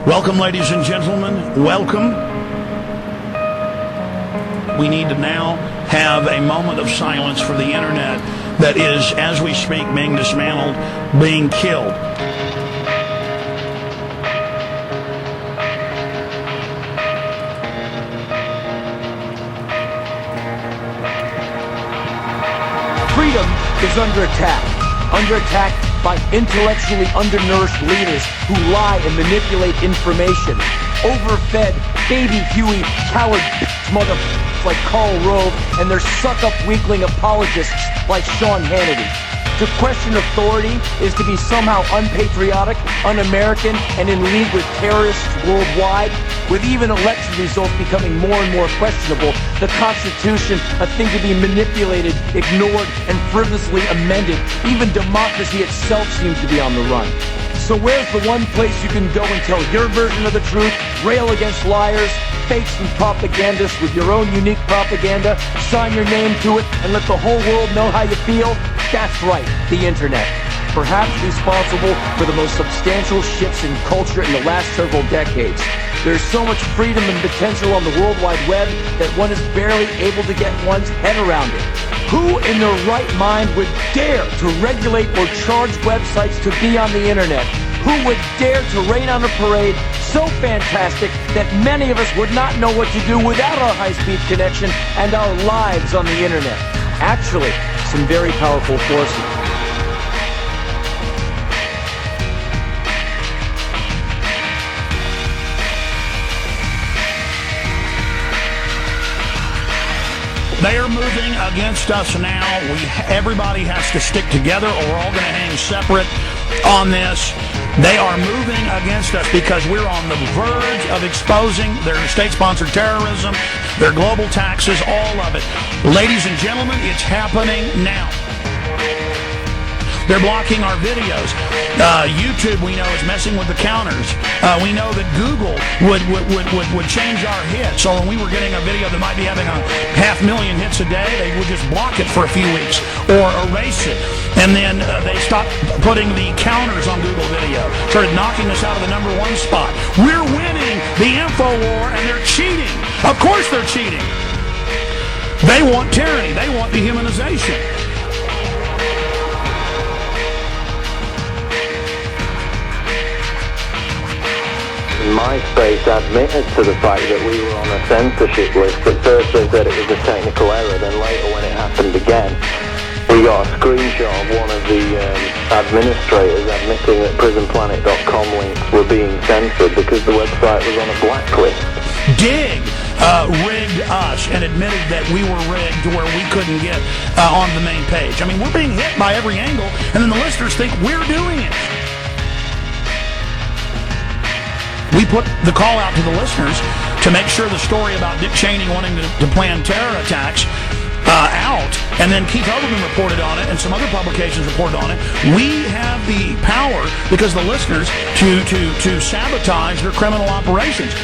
Welcome, ladies and gentlemen. Welcome. We need to now have a moment of silence for the internet that is, as we speak, being dismantled, being killed. Freedom is under attack. Under attack by intellectually undernourished leaders who lie and manipulate information. Overfed, baby Huey, coward mother like Karl Rove, and their suck-up weakling apologists like Sean Hannity. To question authority is to be somehow unpatriotic, un-American, and in league with terrorists worldwide. With even election results becoming more and more questionable, the Constitution a thing to be manipulated, ignored, and frivolously amended, even democracy itself seems to be on the run. So where's the one place you can go and tell your version of the truth, rail against liars, fakes and propagandists with your own unique propaganda, sign your name to it, and let the whole world know how you feel? That's right, the internet. Perhaps responsible for the most substantial shifts in culture in the last several decades. There's so much freedom and potential on the World Wide Web that one is barely able to get one's head around it. Who in their right mind would dare to regulate or charge websites to be on the internet? Who would dare to rain on a parade so fantastic that many of us would not know what to do without our high-speed connection and our lives on the internet? Actually, some very powerful forces. They are moving against us now. Everybody has to stick together or we're all going to hang separate on this. They are moving against us because we're on the verge of exposing their state-sponsored terrorism, their global taxes, all of it. Ladies and gentlemen, it's happening now. They're blocking our videos. YouTube, we know, is messing with the counters. We know that Google would change our hits. So when we were getting a video that might be having 500,000 hits a day, they would just block it for a few weeks or erase it. And then they stopped putting the counters on Google Video. Started knocking us out of the #1 spot. We're winning the info war, and they're cheating. Of course they're cheating. They want tyranny. They want dehumanization. MySpace admitted to the fact that we were on a censorship list. At first they said it was a technical error, then later when it happened again, we got a screenshot of one of the administrators admitting that prisonplanet.com links were being censored because the website was on a blacklist. Dig rigged us and admitted that we were rigged to where we couldn't get on the main page. I mean, we're being hit by every angle, and then the listeners think we're doing it. We put the call out to the listeners to make sure the story about Dick Cheney wanting to plan terror attacks out, and then Keith Olbermann reported on it, and some other publications reported on it. We have the power, because the listeners, to sabotage their criminal operations.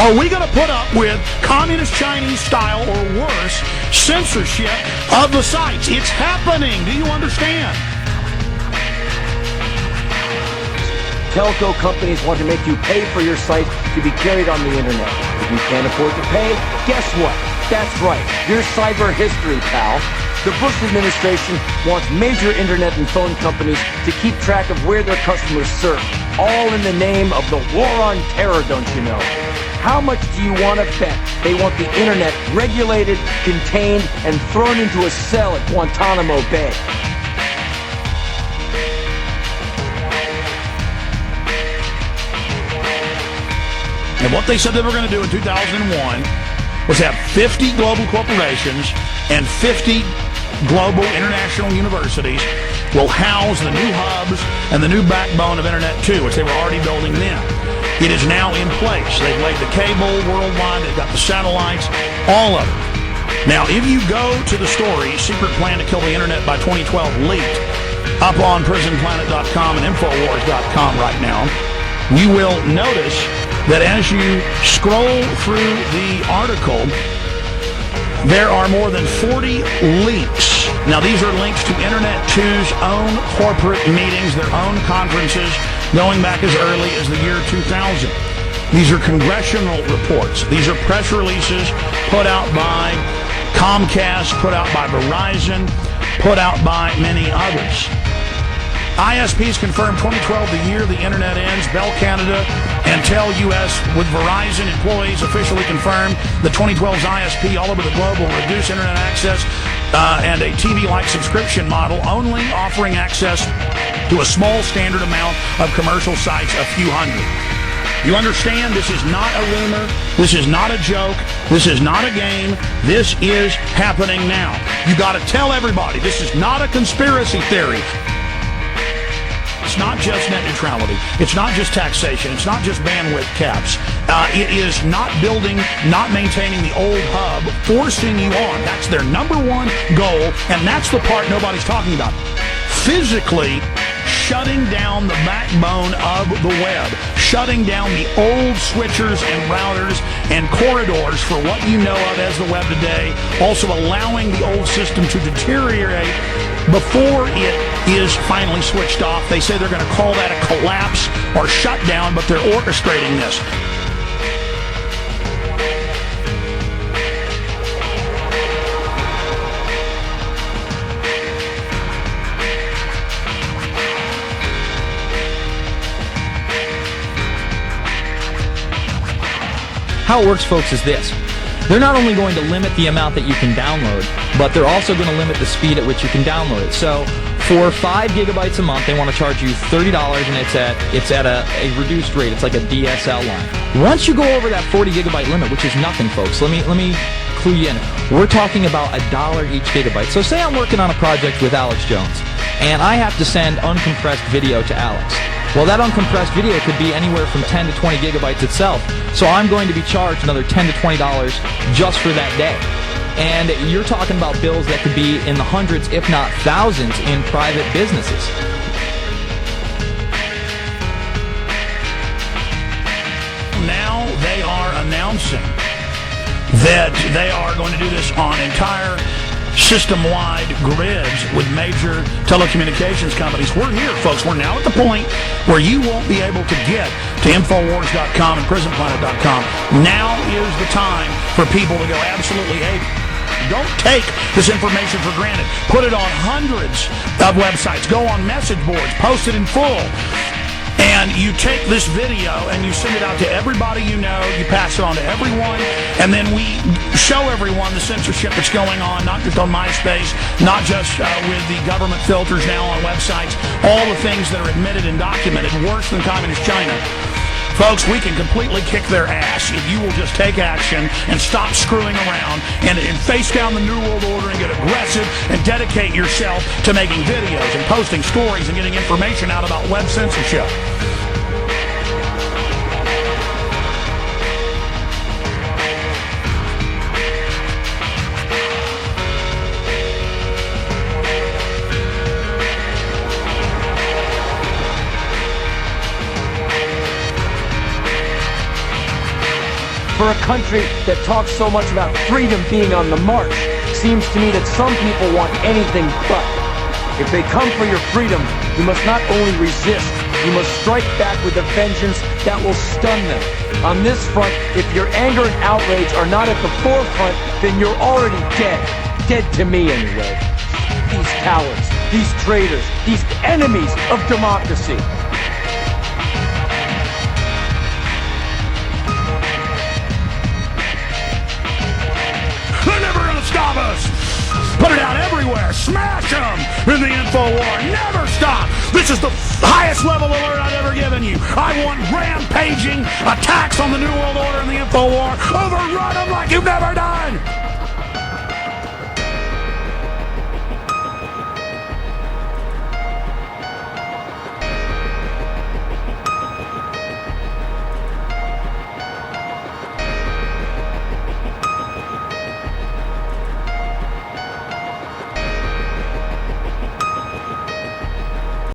Are we going to put up with communist Chinese style or worse censorship of the sites? It's happening. Do you understand? Telco companies want to make you pay for your site to be carried on the internet. If you can't afford to pay, guess what? That's right, your cyber history, pal. The Bush administration wants major internet and phone companies to keep track of where their customers surf, all in the name of the war on terror, don't you know? How much do you want to bet they want the internet regulated, contained, and thrown into a cell at Guantanamo Bay? And what they said they were going to do in 2001 was have 50 global corporations and 50 global international universities will house the new hubs and the new backbone of Internet 2, which they were already building then. It is now in place. They've laid the cable worldwide. They've got the satellites, all of it. Now, if you go to the story, Secret Plan to Kill the Internet by 2012 leaked, up on prisonplanet.com and infowars.com right now, you will notice that as you scroll through the article, there are more than 40 links. Now, these are links to Internet 2's own corporate meetings, their own conferences, going back as early as the year 2000. These are congressional reports. These are press releases put out by Comcast, put out by Verizon, put out by many others. ISPs confirmed 2012, the year the internet ends. Bell Canada and Tel US with Verizon employees officially confirmed the 2012's ISP all over the globe will reduce internet access and a TV-like subscription model, only offering access to a small standard amount of commercial sites, a few hundred. You understand? This is not a rumor. This is not a joke. This is not a game. This is happening now. You got to tell everybody this is not a conspiracy theory. It's not just net neutrality. It's not just taxation. It's not just bandwidth caps. It is not building, not maintaining the old hub, forcing you on. That's their number one goal, and that's the part nobody's talking about. Physically shutting down the backbone of the web, shutting down the old switchers and routers and corridors for what you know of as the web today, also allowing the old system to deteriorate before it is finally switched off. They say they're going to call that a collapse or shutdown, but they're orchestrating this. How it works, folks, is this. They're not only going to limit the amount that you can download, but they're also going to limit the speed at which you can download it. So for 5 gigabytes a month, they want to charge you $30, and it's at a reduced rate. It's like a DSL line. Once you go over that 40 gigabyte limit, which is nothing, folks, let me clue you in. We're talking about $1 each gigabyte. So say I'm working on a project with Alex Jones, and I have to send uncompressed video to Alex. Well, that uncompressed video could be anywhere from 10 to 20 gigabytes itself. So I'm going to be charged another $10 to $20 just for that day. And you're talking about bills that could be in the hundreds, if not thousands, in private businesses. Now they are announcing that they are going to do this on entire system-wide grids with major telecommunications companies. We're here, folks. We're now at the point where you won't be able to get to Infowars.com and PrisonPlanet.com. Now is the time for people to go absolutely ape. Don't take this information for granted. Put it on hundreds of websites. Go on message boards. Post it in full. And you take this video and you send it out to everybody you know. You pass it on to everyone. And then we show everyone the censorship that's going on, not just on MySpace, not just with the government filters now on websites, all the things that are admitted and documented, worse than communist China. Folks, we can completely kick their ass if you will just take action and stop screwing around and face down the New World Order and get aggressive and dedicate yourself to making videos and posting stories and getting information out about web censorship. For a country that talks so much about freedom being on the march, seems to me that some people want anything but. If they come for your freedom, you must not only resist, you must strike back with a vengeance that will stun them. On this front, if your anger and outrage are not at the forefront, then you're already dead. Dead to me, anyway. These cowards, these traitors, these enemies of democracy. Stop us! Put it out everywhere! Smash them in the info war! Never stop! This is the highest level alert I've ever given you. I want rampaging attacks on the New World Order and the info war. Overrun them like you've never done!